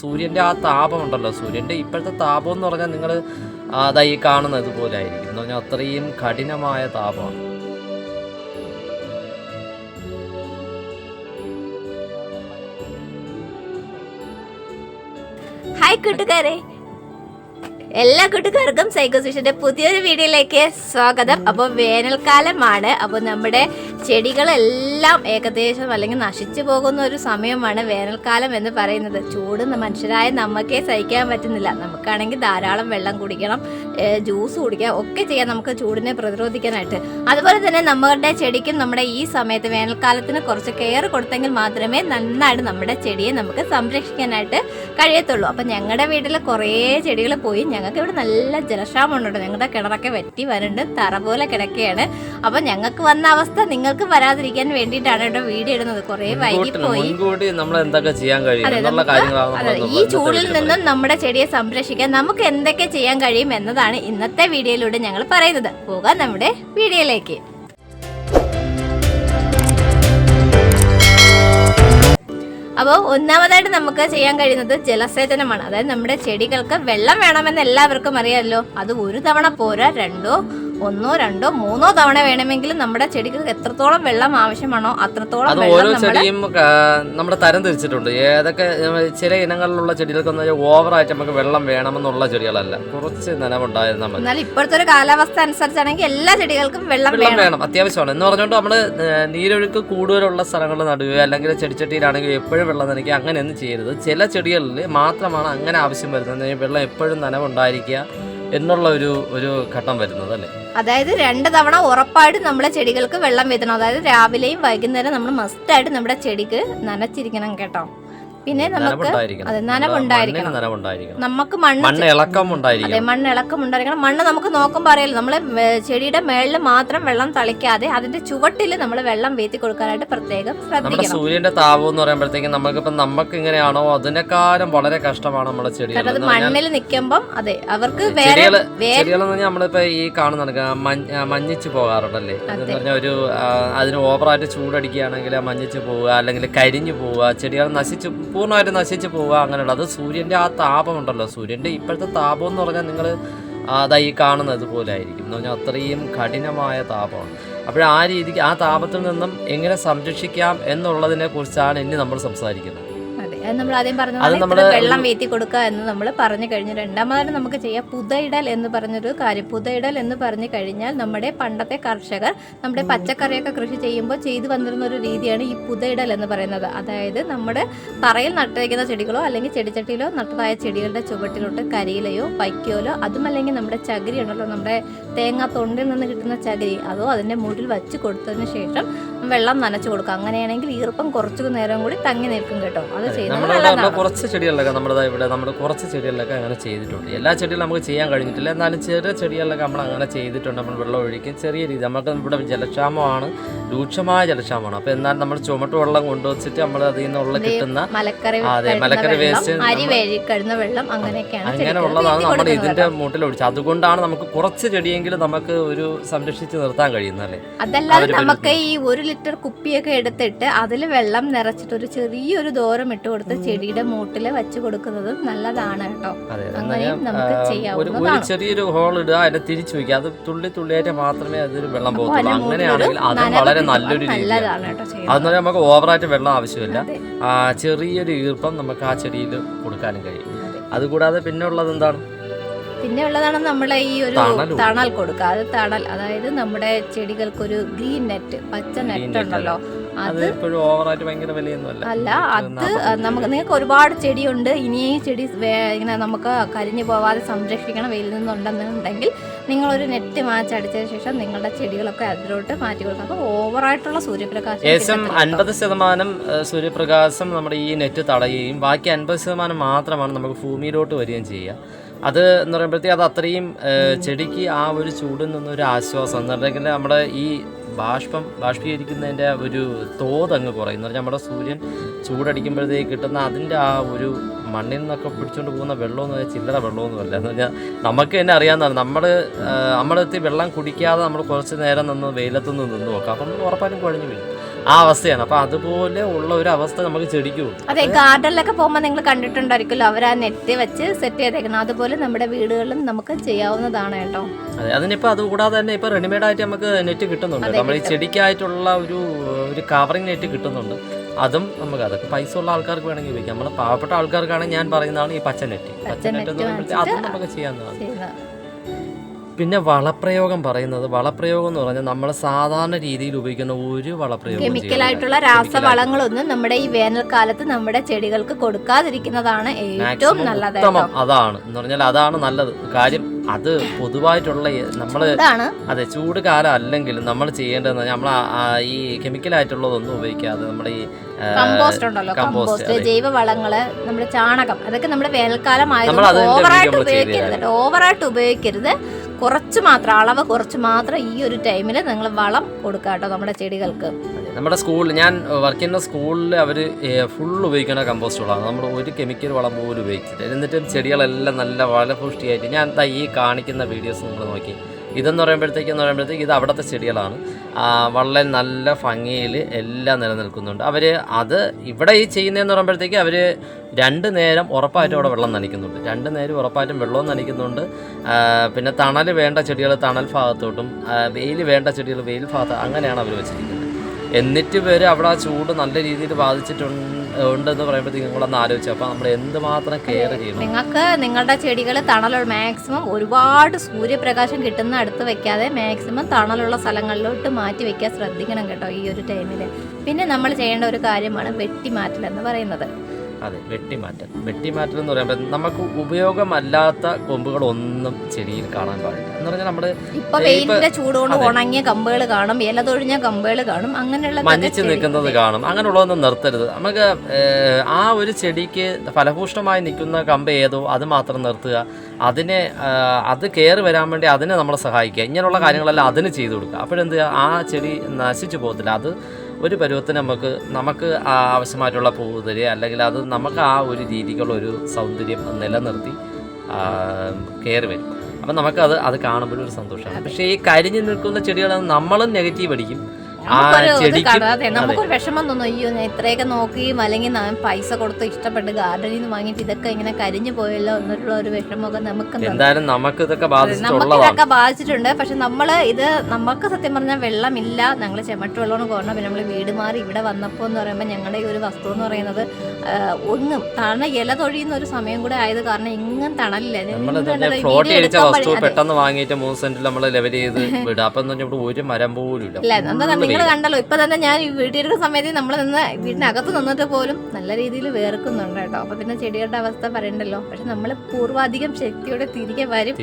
സൂര്യൻ്റെ ആ താപമുണ്ടല്ലോ, സൂര്യൻ്റെ ഇപ്പോഴത്തെ താപം എന്ന് പറഞ്ഞാൽ നിങ്ങൾ അതായി കാണുന്നത് പോലെ ആയിരിക്കും എന്ന് പറഞ്ഞാൽ അത്രയും കഠിനമായ താപമാണ്. ഹായ് കൂട്ടുകാരെ, എല്ലാ കൂട്ടുകാർക്കും സൈക്കോസിഷന്റെ പുതിയൊരു വീഡിയോയിലേക്ക് സ്വാഗതം. അപ്പോൾ വേനൽക്കാലമാണ്. അപ്പോൾ നമ്മുടെ ചെടികളെല്ലാം ഏകദേശം അല്ലെങ്കിൽ നശിച്ചു പോകുന്ന ഒരു സമയമാണ് വേനൽക്കാലം എന്ന് പറയുന്നത്. ചൂട് മനുഷ്യരായ നമുക്കേ സഹിക്കാൻ പറ്റുന്നില്ല. നമുക്കാണെങ്കിൽ ധാരാളം വെള്ളം കുടിക്കണം, ജ്യൂസ് കുടിക്കാം, ഒക്കെ ചെയ്യാം നമുക്ക് ചൂടിനെ പ്രതിരോധിക്കാനായിട്ട്. അതുപോലെ തന്നെ നമ്മുടെ ചെടിക്കും നമ്മുടെ ഈ സമയത്ത് വേനൽക്കാലത്തിന് കുറച്ച് കെയർ കൊടുത്തെങ്കിൽ മാത്രമേ നന്നായിട്ട് നമ്മുടെ ചെടിയെ നമുക്ക് സംരക്ഷിക്കാനായിട്ട് കഴിയത്തുള്ളൂ. അപ്പം ഞങ്ങളുടെ വീട്ടിൽ കുറേ ചെടികൾ പോയി. ഞങ്ങൾക്ക് ഇവിടെ നല്ല ജലക്ഷാമമുണ്ട്. ഞങ്ങളുടെ കിണറൊക്കെ വെറ്റി വരുന്നുണ്ട്, തറ പോലെ കിടക്കുകയാണ്. അപ്പം ഞങ്ങൾക്ക് വന്ന അവസ്ഥ നിങ്ങൾക്ക് വരാതിരിക്കാൻ വേണ്ടിയിട്ടാണ് ഇവിടെ വീഡിയോ ഇടുന്നത്. കുറേ വൈകി പോയി. അതെ, ഈ ചൂടിൽ നിന്നും നമ്മുടെ ചെടിയെ സംരക്ഷിക്കാൻ നമുക്ക് എന്തൊക്കെ ചെയ്യാൻ കഴിയും എന്നതാണ് ഇന്നത്തെ വീഡിയോയിലൂടെ ഞങ്ങൾ പറയുന്നത്. പോകാം നമ്മുടെ വീഡിയോയിലേക്ക്. അപ്പോൾ ഒന്നാമതായിട്ട് നമുക്ക് ചെയ്യാൻ കഴിയുന്നത് ജലസേചനമാണ്. അതായത് നമ്മുടെ ചെടികൾക്ക് വെള്ളം വേണമെന്ന് എല്ലാവർക്കും അറിയാമല്ലോ. അത് ഒരു തവണ പോരാ, ഒന്നോ രണ്ടോ മൂന്നോ തവണ വേണമെങ്കിലും നമ്മുടെ ചെടികൾക്ക് എത്രത്തോളം വെള്ളം ആവശ്യമാണോ അത്രത്തോളം ഓരോ ചെടിയും നമ്മുടെ തരം തിരിച്ചിട്ടുണ്ട്. ഏതൊക്കെ ചില ഇനങ്ങളിലുള്ള ചെടികൾക്കൊന്നും ഓവറായിട്ട് നമുക്ക് വെള്ളം വേണമെന്നുള്ള ചെടികളല്ല, കുറച്ച് നനവുണ്ടായിരുന്നാൽ മതി. എന്നാൽ ഇപ്പോഴത്തെ ഒരു കാലാവസ്ഥ അനുസരിച്ചാണെങ്കിൽ എല്ലാ ചെടികൾക്കും വെള്ളം വേണം, അത്യാവശ്യമാണ് എന്ന് പറഞ്ഞുകൊണ്ട് നമ്മള് നീരൊഴുക്ക് കൂടുതലുള്ള സ്ഥലങ്ങളിൽ നടുകയോ അല്ലെങ്കിൽ ചെടിച്ചട്ടിയിലാണെങ്കിൽ എപ്പോഴും വെള്ളം നനയ്ക്കുക, അങ്ങനെയൊന്നും ചെയ്യരുത്. ചില ചെടികളിൽ മാത്രമാണ് അങ്ങനെ ആവശ്യം വരുന്നത്, വെള്ളം എപ്പോഴും നനവുണ്ടായിരിക്കുക എന്നുള്ള ഒരു ഘട്ടം വരുന്നത് അല്ലേ. അതായത് 2 തവണ ഉറപ്പായിട്ട് നമ്മുടെ ചെടികൾക്ക് വെള്ളം വീതണം. അതായത് രാവിലെയും വൈകുന്നേരം നമ്മൾ മസ്റ്റായിട്ട് നമ്മുടെ ചെടിക്ക് നനച്ചിരിക്കണം കേട്ടോ. പിന്നെ നമുക്ക് നനവുണ്ടായിരിക്കണം, നമുക്ക് മണ്ണിളക്കം ഉണ്ടായിരിക്കണം. മണ്ണ് നമുക്ക് നോക്കുമ്പോൾ അറിയാലോ, നമ്മൾ ചെടിയുടെ മേളിൽ മാത്രം വെള്ളം തളിക്കാതെ അതിന്റെ ചുവട്ടിൽ നമ്മൾ വെള്ളം വീത്തി കൊടുക്കാനായിട്ട് പ്രത്യേകം ശ്രദ്ധിക്കണം. സൂര്യന്റെ താപം എന്ന് പറയുമ്പോഴത്തേക്കും നമുക്ക് ഇങ്ങനെയാണോ അതിനെക്കാളും വളരെ കഷ്ടമാണ് നമ്മുടെ ചെടികൾ. അത് മണ്ണിൽ നിൽക്കുമ്പം അതെ അവർക്ക് ചെടികളെന്ന് നമ്മളിപ്പോ ഈ കാണുന്ന മഞ്ഞിച്ച് പോകാറുണ്ടല്ലേ. എന്ന് പറഞ്ഞാൽ അതിന് ഓവറായിട്ട് ചൂടടിക്കുകയാണെങ്കിൽ മഞ്ഞിച്ച് പോവുക അല്ലെങ്കിൽ കരിഞ്ഞു പോവുക, ചെടികൾ പൂർണ്ണമായിട്ട് നശിച്ച് പോവുക, അങ്ങനെയുള്ള. അത് സൂര്യൻ്റെ ആ താപമുണ്ടല്ലോ, സൂര്യൻ്റെ ഇപ്പോഴത്തെ താപം എന്ന് പറഞ്ഞാൽ നിങ്ങൾ അതായി കാണുന്നത് പോലെ ആയിരിക്കും എന്ന് പറഞ്ഞാൽ അത്രയും കഠിനമായ താപമാണ്. അപ്പോൾ ആ രീതിക്ക് ആ താപത്തിൽ നിന്നും എങ്ങനെ സംരക്ഷിക്കാം എന്നുള്ളതിനെ കുറിച്ചാണ് ഇനി നമ്മൾ സംസാരിക്കുന്നത്. നമ്മൾ ആദ്യം പറഞ്ഞ വെള്ളം വീത്തി കൊടുക്കുക എന്ന് നമ്മൾ പറഞ്ഞു കഴിഞ്ഞു. രണ്ടാമതായിട്ട് നമുക്ക് ചെയ്യാം പുതയിടൽ എന്ന് പറഞ്ഞൊരു കാര്യം. പുതയിടൽ എന്ന് പറഞ്ഞു കഴിഞ്ഞാൽ നമ്മുടെ പണ്ടത്തെ കർഷകർ നമ്മുടെ പച്ചക്കറിയൊക്കെ കൃഷി ചെയ്യുമ്പോൾ ചെയ്തു വന്നിരുന്ന ഒരു രീതിയാണ് ഈ പുതയിടൽ എന്ന് പറയുന്നത്. അതായത് നമ്മുടെ തറയിൽ നട്ടിരിക്കുന്ന ചെടികളോ അല്ലെങ്കിൽ ചെടിച്ചട്ടിയിലോ നട്ടതായ ചെടികളുടെ ചുവട്ടിലോട്ട് കരിയിലയോ വൈക്കോലോ അതുമല്ലെങ്കിൽ നമ്മുടെ ചകിരി ഉണ്ടല്ലോ, നമ്മുടെ തേങ്ങ തൊണ്ടിൽ നിന്ന് കിട്ടുന്ന ചകിരി, അതോ അതിൻ്റെ മുകളിൽ വച്ച് കൊടുത്തതിന് ശേഷം വെള്ളം നനച്ചു കൊടുക്കുക. അങ്ങനെയാണെങ്കിൽ ഈർപ്പം കുറച്ചു നേരം കൂടി തങ്ങി നിൽക്കും കേട്ടോ. അത് ചെയ്യുന്നത് കുറച്ച് ചെടികളിലൊക്കെ നമ്മുടെ കുറച്ച് ചെടികളിലൊക്കെ അങ്ങനെ ചെയ്തിട്ടുണ്ട്. എല്ലാ ചെടികളും നമുക്ക് ചെയ്യാൻ കഴിഞ്ഞിട്ടില്ല, എന്നാലും ചെറിയ ചെടികളിലൊക്കെ നമ്മൾ അങ്ങനെ ചെയ്തിട്ടുണ്ട്. നമ്മൾ വെള്ളം ഒഴിക്കും ചെറിയ രീതി. നമുക്ക് ഇവിടെ ജലക്ഷാമമാണ്, രൂക്ഷമായ ജലക്ഷാമമാണ്. അപ്പോൾ എന്നാലും നമ്മൾ ചുമട്ട് വെള്ളം കൊണ്ടുവച്ചിട്ട് നമ്മൾ അതിൽ നിന്നുള്ള കിട്ടുന്ന മലക്കറി വേസ്റ്റ് വെള്ളം അങ്ങനെ ഉള്ളതാണ് നമ്മൾ ഇതിന്റെ മൂട്ടിൽ ഒഴിച്ചത്. അതുകൊണ്ടാണ് നമുക്ക് കുറച്ച് ചെടിയെങ്കിലും നമുക്ക് ഒരു സംരക്ഷിച്ച് നിർത്താൻ കഴിയുന്നല്ലേ. അതല്ലാതെ നമുക്ക് ഈ 1 ലിറ്റർ കുപ്പിയൊക്കെ എടുത്തിട്ട് അതിൽ വെള്ളം നിറച്ചിട്ട് ഒരു ചെറിയൊരു ദൂരം ഇട്ട് കൊടുത്ത് ചെടിയുടെ മൂട്ടിൽ വെച്ച് കൊടുക്കുന്നത് നല്ലതാണ് കേട്ടോ. അങ്ങനെയും നമുക്ക് ചെയ്യാവുന്നതാണ്. ചെറിയൊരു ഹോൾ ഇടുക, അതിനെ തിരിച്ചു വയ്ക്കുക, അത് തുള്ളിയായിട്ട് മാത്രമേ അതൊരു വെള്ളം പോകത്തുള്ളൂ. അങ്ങനെയാണെങ്കിൽ അത് വളരെ നല്ലൊരു രീതിയാണ്. അതെന്ന് പറഞ്ഞാൽ നമുക്ക് ഓവറായിട്ട് വെള്ളം ആവശ്യമില്ല, ചെറിയൊരു ഈർപ്പം നമുക്ക് ആ ചെടിയിൽ കൊടുക്കാനും കഴിയും. അതുകൂടാതെ പിന്നെ ഉള്ളത് എന്താണ്? പിന്നെ ഉള്ളതാണ് നമ്മളെ ഈ ഒരു തണൽ കൊടുക്കുക. അത് തണൽ, അതായത് നമ്മുടെ ചെടികൾക്കൊരു ഗ്രീൻ നെറ്റ്, പച്ച നെറ്റ് ഉണ്ടല്ലോ, അത് അല്ല, അത് നിങ്ങൾക്ക് ഒരുപാട് ചെടിയുണ്ട്. ഇനി ഈ ചെടി ഇങ്ങനെ നമുക്ക് കരിഞ്ഞു പോവാതെ സംരക്ഷിക്കണം വെയിൽ നിന്നുണ്ടെന്നുണ്ടെങ്കിൽ നിങ്ങളൊരു നെറ്റ് മാച്ചടിച്ചതിന് ശേഷം നിങ്ങളുടെ ചെടികളൊക്കെ അതിലോട്ട് മാറ്റി കൊടുക്കുക. അപ്പോൾ ഓവറായിട്ടുള്ള സൂര്യപ്രകാശം 50% സൂര്യപ്രകാശം നമ്മുടെ ഈ നെറ്റ് തടയുകയും ബാക്കി 50% മാത്രമാണ് നമുക്ക് ഭൂമിയിലോട്ട് വരികയും ചെയ്യുക. അത് എന്ന് പറയുമ്പോഴത്തേക്ക് അത് അത്രയും ചെടിക്ക് ആ ഒരു ചൂടിൽ നിന്നൊരു ആശ്വാസം എന്ന് പറഞ്ഞെങ്കിൽ നമ്മുടെ ഈ ബാഷ്പീകരിക്കുന്നതിൻ്റെ ഒരു തോതങ്ങ് കുറയും. എന്ന് പറഞ്ഞാൽ നമ്മുടെ സൂര്യൻ ചൂടടിക്കുമ്പോഴത്തേക്ക് കിട്ടുന്ന അതിൻ്റെ ആ ഒരു മണ്ണിൽ നിന്നൊക്കെ പിടിച്ചുകൊണ്ട് പോകുന്ന വെള്ളമെന്ന് പറഞ്ഞാൽ ചില്ലറ വെള്ളമൊന്നുമല്ല. എന്ന് പറഞ്ഞാൽ നമുക്ക് തന്നെ അറിയാവുന്നതാണ്. നമ്മളെത്തി വെള്ളം കുടിക്കാതെ നമ്മൾ കുറച്ച് നേരം നിന്ന് വെയിലത്തുനിന്ന് നോക്കാം, അപ്പം ഉറപ്പായിട്ടും കുഴഞ്ഞു വീഴും. ആ അവസ്ഥയാണ്. അപ്പൊ അതുപോലെ ഉള്ള ഒരു അവസ്ഥ നമുക്ക് ചെടിക്കും. അതെ, ഗാർഡനിലൊക്കെ പോകുമ്പോൾ നിങ്ങൾ കണ്ടിട്ടുണ്ടായിരിക്കുമല്ലോ, അവർ ആ നെറ്റ് വെച്ച് സെറ്റ് ചെയ്തേക്കണം. അതുപോലെ നമ്മുടെ വീടുകളിലും നമുക്ക് ചെയ്യാവുന്നതാണ് കേട്ടോ. അതെ, അതിനിപ്പോൾ അതുകൂടാതെ തന്നെ ഇപ്പോൾ റെഡിമെയ്ഡ് ആയിട്ട് നമുക്ക് നെറ്റ് കിട്ടുന്നുണ്ട്. നമ്മൾ ഈ ചെടിക്കായിട്ടുള്ള ഒരു കവറിങ് നെറ്റ് കിട്ടുന്നുണ്ട്. അതും നമുക്ക് അതൊക്കെ പൈസ ഉള്ള ആൾക്കാർക്ക് വേണമെങ്കിൽ ഉപയോഗിക്കാം. നമ്മൾ പാവപ്പെട്ട ആൾക്കാർക്കാണെങ്കിൽ ഞാൻ പറയുന്നതാണ് ഈ പച്ച നെറ്റ് എന്ന് പറയുമ്പോഴത്തേക്ക് അതും നമുക്ക് ചെയ്യാവുന്നതാണ്. പിന്നെ വളപ്രയോഗം പറയുന്നത്, വളപ്രയോഗം എന്ന് പറഞ്ഞാൽ നമ്മൾ സാധാരണ രീതിയിൽ ഉപയോഗിക്കുന്ന ഒരു വളപ്രയോഗം, കെമിക്കലായിട്ടുള്ള രാസവളങ്ങളൊന്നും നമ്മുടെ ഈ വേനൽക്കാലത്ത് നമ്മുടെ ചെടികൾക്ക് കൊടുക്കാതിരിക്കുന്നതാണ് ഏറ്റവും നല്ലത്. അതാണ് എന്ന് പറഞ്ഞാൽ അതാണ് നല്ലത്. കാര്യം അത് പൊതുവായിട്ടുള്ള നമ്മള് അതെ ചൂട് കാലം അല്ലെങ്കിലും നമ്മൾ ചെയ്യേണ്ടതെന്ന് പറഞ്ഞാൽ നമ്മൾ ഈ കെമിക്കലായിട്ടുള്ളതൊന്നും ഉപയോഗിക്കാതെ നമ്മുടെ ഈ കമ്പോസ്റ്റ് ഉണ്ടല്ലോ, കമ്പോസ്റ്റ്, ജൈവവളങ്ങള്, നമ്മുടെ ചാണകം, അതൊക്കെ നമ്മുടെ വേനൽക്കാലം ആയതുകൊണ്ട് ഓവറായിട്ട് ഉപയോഗിക്കരുത്. കുറച്ച് മാത്രം, അളവ് കുറച്ച് മാത്രം ഈ ഒരു ടൈമിൽ നിങ്ങൾ വളം കൊടുക്കുക കേട്ടോ നമ്മുടെ ചെടികൾക്ക്. നമ്മുടെ സ്കൂളിൽ ഞാൻ വർക്ക് ചെയ്യുന്ന സ്കൂളിൽ അവർ ഫുൾ ഉപയോഗിക്കുന്ന കമ്പോസ്റ്റ് വളമാണ്. നമ്മൾ ഒരു കെമിക്കൽ വളം പോലും ഉപയോഗിച്ചിട്ട്, എന്നിട്ടും ചെടികളെല്ലാം നല്ല ഫലപുഷ്ടിയായിട്ട്. ഞാൻ എന്താ ഈ കാണിക്കുന്ന വീഡിയോസ് നിങ്ങൾ നോക്കി, ഇതെന്ന് പറയുമ്പോഴത്തേക്ക് ഇത് അവിടുത്തെ ചെടികളാണ്. വളരെ നല്ല ഭംഗിയിൽ എല്ലാം നിലനിൽക്കുന്നുണ്ട്. അവർ അത് ഇവിടെ ഈ ചെയ്യുന്നതെന്ന് പറയുമ്പോഴത്തേക്ക് അവർ 2 നേരം ഉറപ്പായിട്ടും അവിടെ വെള്ളം നനയ്ക്കുന്നുണ്ട്. 2 നേരം ഉറപ്പായിട്ടും വെള്ളവും നനയ്ക്കുന്നുണ്ട്. പിന്നെ തണൽ വേണ്ട ചെടികൾ തണൽ ഭാഗത്തോട്ടും, വെയിൽ വേണ്ട ചെടികൾ വെയിൽ ഭാഗത്ത്, അങ്ങനെയാണ് അവർ വെച്ചിരിക്കുന്നത്. എന്നിട്ട് വരെ അവിടെ ആ ചൂട് നല്ല രീതിയിൽ ബാധിച്ചിട്ടുണ്ടെന്ന് പറയുമ്പോഴത്തേക്ക് നിങ്ങളൊന്ന് ആലോചിച്ചു. അപ്പോൾ നമ്മൾ എന്തുമാത്രം കെയർ ചെയ്യണം. നിങ്ങൾക്ക് നിങ്ങളുടെ ചെടികൾ തണലുള്ള മാക്സിമം ഒരുപാട് സൂര്യപ്രകാശം കിട്ടുന്ന അടുത്ത് വെക്കാതെ മാക്സിമം തണലുള്ള സ്ഥലങ്ങളിലോട്ട് മാറ്റി വെക്കാൻ ശ്രദ്ധിക്കണം കേട്ടോ ഈ ഒരു ടൈമിൽ. പിന്നെ നമ്മൾ ചെയ്യേണ്ട ഒരു കാര്യമാണ് വെട്ടിമാറ്റൽ എന്ന് പറയുന്നത്. അതെ, വെട്ടിമാറ്റൽ എന്ന് പറയുമ്പോൾ നമുക്ക് ഉപയോഗമല്ലാത്ത കൊമ്പുകളൊന്നും ചെടിയിൽ കാണാൻ പാടില്ല. എന്ന് പറഞ്ഞാൽ നമ്മുടെ ഇപ്പൊ വെയിലിന്റെ ചൂടുകൊണ്ട് ഉണങ്ങിയ കമ്പുകൾ കാണും, ഇലതൊഴിഞ്ഞ കമ്പുകൾ കാണും, അങ്ങനെയുള്ള മഞ്ഞിച്ച് നിൽക്കുന്നത് കാണും. അങ്ങനെയുള്ളതൊന്നും നിർത്തരുത്. നമുക്ക് ആ ഒരു ചെടിക്ക് ഫലഭൂഷ്ടമായി നിൽക്കുന്ന കമ്പ് ഏതോ അത് മാത്രം നിർത്തുക. അതിനെ അത് കയറി വരാൻ വേണ്ടി അതിനെ നമ്മളെ സഹായിക്കുക. ഇങ്ങനെയുള്ള കാര്യങ്ങളെല്ലാം അതിന് ചെയ്തു കൊടുക്കുക. അപ്പോഴെന്ത് ആ ചെടി നശിച്ചു പോകത്തില്ല. അത് ഒരു പരുവത്തിന് നമുക്ക് ആവശ്യമായിട്ടുള്ള പൂവ് തരിക, അല്ലെങ്കിൽ അത് നമുക്ക് ആ ഒരു രീതിക്കുള്ള ഒരു സൗന്ദര്യം നിലനിർത്തി കയറി വരും. അപ്പം നമുക്കത് കാണുമ്പോഴൊരു ഒരു സന്തോഷമാണ്. പക്ഷേ ഈ കരിഞ്ഞു നിൽക്കുന്ന ചെടികൾ നമ്മളും നെഗറ്റീവ് അടിക്കും. നമുക്കൊരു വിഷമം തോന്നും, അയ്യോ ഞാൻ ഇത്രയൊക്കെ നോക്കിയും അല്ലെങ്കിൽ പൈസ കൊടുത്ത് ഇഷ്ടപ്പെട്ട് ഗാർഡനിൽ നിന്ന് വാങ്ങിയിട്ട് ഇതൊക്കെ ഇങ്ങനെ കരിഞ്ഞു പോയല്ലോ എന്നുള്ള ഒരു വിഷമമൊക്കെ നമുക്ക് ഇതൊക്കെ ബാധിച്ചിട്ടുണ്ട്. പക്ഷെ നമുക്ക് സത്യം പറഞ്ഞാൽ വെള്ളമില്ല, ഞങ്ങൾ ചെമട്ട് വെള്ളം കുറഞ്ഞ. പിന്നെ നമ്മൾ വീട് മാറി ഇവിടെ വന്നപ്പോൾ എന്ന് പറയുമ്പോൾ ഞങ്ങളുടെ ഈ ഒരു വസ്തു എന്ന് പറയുന്നത് ഒന്നും ഇല തൊഴിയുന്ന ഒരു സമയം കൂടെ ആയത് കാരണം എങ്ങും തണലില്ല. പെട്ടെന്ന് വാങ്ങിയിട്ട് 3 സെന്റിൽ നമ്മൾ ലെവൽ ചെയ്ത് വിടുക. അപ്പൊ ഒരു മരം പോലും ഇല്ല. കണ്ടല്ലോ ഇപ്പൊ തന്നെ ഞാൻ വീട്ടിലിരുന്ന സമയത്ത് നമ്മൾ വീടിനകത്ത് നിന്നിട്ട് പോലും നല്ല രീതിയിൽ വേർക്കുന്നുണ്ട് കേട്ടോ. അപ്പൊ പിന്നെ ചെടികളുടെ അവസ്ഥ പറയണ്ടല്ലോ. പക്ഷെ നമ്മള് പൂർവാധികം ശക്തിയോടെ തിരികെ വരും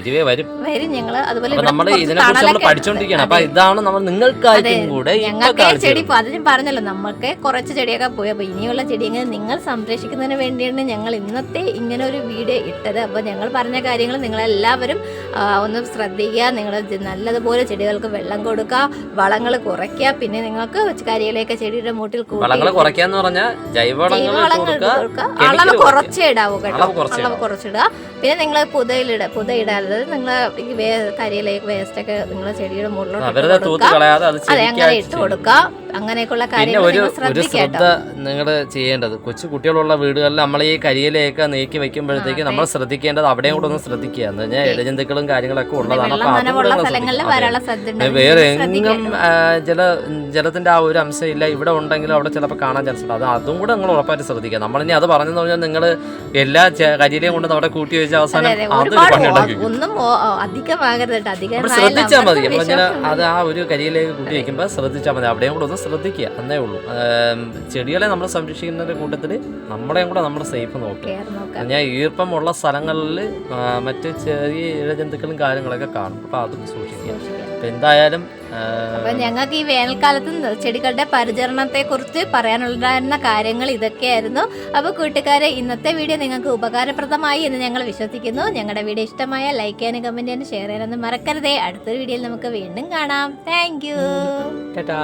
ഞങ്ങള്. അതുപോലെ ഞങ്ങൾക്ക് ചെടി അതിനും പറഞ്ഞല്ലോ, നമുക്ക് കുറച്ച് ചെടിയൊക്കെ പോയി. അപ്പൊ ഇനിയുള്ള ചെടികൾ നിങ്ങൾ സംരക്ഷിക്കുന്നതിന് വേണ്ടിയാണ് ഞങ്ങൾ ഇന്നത്തെ ഇങ്ങനെ ഒരു വീഡിയോ ഇട്ടത്. അപ്പൊ ഞങ്ങൾ പറഞ്ഞ കാര്യങ്ങൾ നിങ്ങളെല്ലാവരും ഒന്ന് ശ്രദ്ധിക്കുക. നിങ്ങൾ നല്ലതുപോലെ ചെടികൾക്ക് വെള്ളം കൊടുക്കുക, വളങ്ങൾ കുറയ്ക്കുക. പിന്നെ നിങ്ങൾക്ക് കരിയിലൊക്കെ ചെടിയുടെ മൂട്ടിൽ വളങ്ങൾ കുറയ്ക്കാന്ന് പറഞ്ഞാൽ അളവ് കുറച്ചേ ഇടാവൂ കേട്ടോ, അളവ് കുറച്ചിടുക. പിന്നെ നിങ്ങൾ പുതയിടാതെ നിങ്ങൾ കരിയിലേക്ക് വേസ്റ്റ് ഒക്കെ നിങ്ങൾ ചെടിയുടെ മുകളിലോട്ട് അങ്ങനെ ഇട്ട് കൊടുക്കുക. അങ്ങനെയൊക്കെയുള്ള കാര്യങ്ങൾ നിങ്ങൾ ചെയ്യേണ്ടത്, കൊച്ചു കുട്ടികളുള്ള വീടുകളിൽ നമ്മൾ ഈ കരിയിലയൊക്കെ നീക്കി വെക്കുമ്പോഴത്തേക്ക് നമ്മൾ ശ്രദ്ധിക്കേണ്ടത് അവിടെയും കൂടെ ഒന്ന് ശ്രദ്ധിക്കുക. എന്ന് പറഞ്ഞാൽ ഇഴജന്തുക്കളും കാര്യങ്ങളൊക്കെ ഉള്ളതാണ്. വേറെ എങ്ങും ജലത്തിന്റെ ആ ഒരു അംശം ഇല്ല. ഇവിടെ ഉണ്ടെങ്കിലും അവിടെ ചിലപ്പോൾ കാണാൻ ചാൻസ് ഉണ്ട്. അതും കൂടെ നിങ്ങൾ ഉറപ്പായിട്ട് ശ്രദ്ധിക്കുക. നമ്മളിനി അത് പറഞ്ഞെന്ന് പറഞ്ഞാൽ നിങ്ങൾ എല്ലാ കരിയിലയും കൊണ്ട് അവിടെ കൂട്ടി വെച്ച അവസാനം ഒന്നും അധികമാകരുത്, ശ്രദ്ധിച്ചാൽ മതി. അത് ആ ഒരു കരിയിലേക്ക് കൂട്ടി വെക്കുമ്പോൾ ശ്രദ്ധിച്ചാൽ മതി. അവിടെയും കൂടെ ഒന്ന് ശ്രദ്ധിക്കുക, എന്നേ ഉള്ളൂ. ചെടികളെ നമ്മൾ സംരക്ഷിക്കുന്നതിന്റെ കൂട്ടത്തിൽ നമ്മളെയും കൂടെ നമ്മൾ സേഫ് നോക്കുക. ഞാൻ ഈർപ്പമുള്ള സ്ഥലങ്ങളിൽ മറ്റ് ചെറിയ ഇഴജന്തുക്കളും കാര്യങ്ങളൊക്കെ കാണും. അപ്പൊ അതും സൂക്ഷിക്കുക. അപ്പൊ എന്തായാലും ഞങ്ങൾക്ക് ഈ വേനൽക്കാലത്ത് ചെടികളുടെ പരിചരണത്തെ കുറിച്ച് പറയാനുണ്ടായിരുന്ന കാര്യങ്ങൾ ഇതൊക്കെയായിരുന്നു. അപ്പോൾ കൂട്ടുകാരെ, ഇന്നത്തെ വീഡിയോ നിങ്ങൾക്ക് ഉപകാരപ്രദമായി എന്ന് ഞങ്ങൾ വിശ്വസിക്കുന്നു. ഞങ്ങളുടെ വീഡിയോ ഇഷ്ടമായ ലൈക്ക് ചെയ്യാനും കമന്റ് ചെയ്യാനും ഷെയർ ചെയ്യാനൊന്നും മറക്കരുതേ. അടുത്തൊരു വീഡിയോയിൽ നമുക്ക് വീണ്ടും കാണാം. Thank you. ടാറ്റാ.